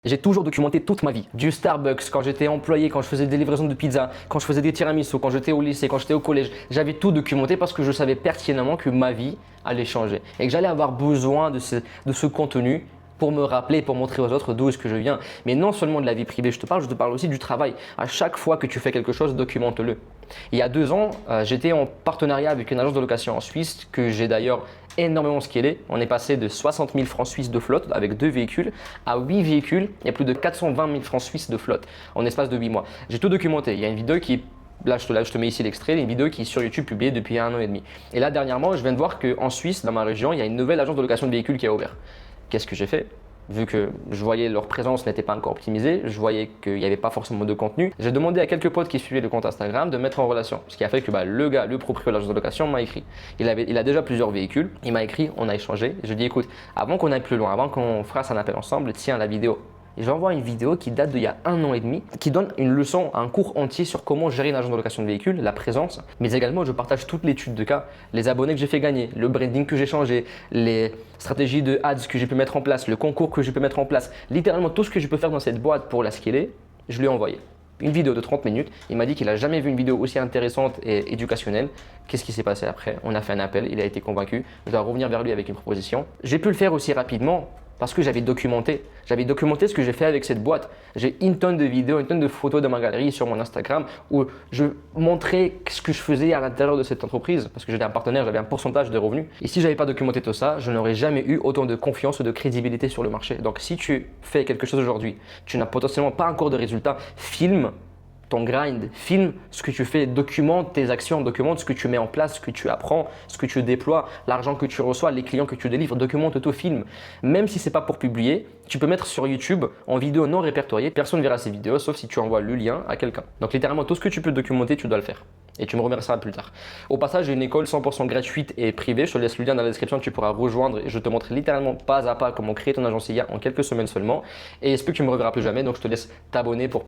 J'ai toujours documenté toute ma vie. Du Starbucks, quand j'étais employé, quand je faisais des livraisons de pizza, quand je faisais des tiramisu, quand j'étais au lycée, quand j'étais au collège. J'avais tout documenté parce que je savais pertinemment que ma vie allait changer et que j'allais avoir besoin de ce contenu pour me rappeler, pour montrer aux autres d'où est-ce que je viens. Mais non seulement de la vie privée, je te parle aussi du travail. À chaque fois que tu fais quelque chose, documente-le. Il y a 2 ans, j'étais en partenariat avec une agence de location en Suisse que j'ai d'ailleurs énormément scalé. On est passé de 60 000 francs suisses de flotte avec 2 véhicules à 8 véhicules et plus de 420 000 francs suisses de flotte en espace de 8 mois. J'ai tout documenté. Il y a une vidéo qui Là, je te mets ici l'extrait, une vidéo qui est sur YouTube publiée depuis 1 an et demi. Et là, dernièrement, je viens de voir qu'en Suisse, dans ma région, il y a une nouvelle agence de location de véhicules qui a ouvert. Qu'est-ce que j'ai fait? Vu que je voyais leur présence n'était pas encore optimisée, je voyais qu'il n'y avait pas forcément de contenu, j'ai demandé à quelques potes qui suivaient le compte Instagram de mettre en relation. Ce qui a fait que le propriétaire de l'agence de location m'a écrit. Il a déjà plusieurs véhicules, il m'a écrit, on a échangé. Je lui ai dit écoute, avant qu'on aille plus loin, avant qu'on fasse un appel ensemble, tiens la vidéo. Et j'envoie une vidéo qui date d'il y a 1 an et demi, qui donne une leçon, un cours entier sur comment gérer une agence de location de véhicules, la présence, mais également je partage toute l'étude de cas, les abonnés que j'ai fait gagner, le branding que j'ai changé, les stratégies de ads que j'ai pu mettre en place, le concours que je peux mettre en place, littéralement tout ce que je peux faire dans cette boîte pour la scaler, je lui ai envoyé. Une vidéo de 30 minutes, il m'a dit qu'il n'a jamais vu une vidéo aussi intéressante et éducationnelle. Qu'est-ce qui s'est passé après? On a fait un appel, il a été convaincu, je dois revenir vers lui avec une proposition. J'ai pu le faire aussi rapidement parce que j'avais documenté. J'avais documenté ce que j'ai fait avec cette boîte. J'ai une tonne de vidéos, une tonne de photos dans ma galerie sur mon Instagram où je montrais ce que je faisais à l'intérieur de cette entreprise parce que j'étais un partenaire, j'avais un pourcentage de revenus. Et si je n'avais pas documenté tout ça, je n'aurais jamais eu autant de confiance ou de crédibilité sur le marché. Donc si tu fais quelque chose aujourd'hui, tu n'as potentiellement pas encore de résultats, filme ton grind, filme ce que tu fais, documente tes actions, documente ce que tu mets en place, ce que tu apprends, ce que tu déploies, l'argent que tu reçois, les clients que tu délivres, documente tout, filme. Même si ce n'est pas pour publier, tu peux mettre sur YouTube en vidéo non répertoriée, personne ne verra ces vidéos sauf si tu envoies le lien à quelqu'un. Donc littéralement tout ce que tu peux documenter, tu dois le faire. Et tu me remercieras plus tard. Au passage, j'ai une école 100% gratuite et privée. Je te laisse le lien dans la description, tu pourras rejoindre et je te montre littéralement pas à pas comment créer ton agence IA en quelques semaines seulement. Et il se peut que tu me reverras plus jamais, donc je te laisse t'abonner pour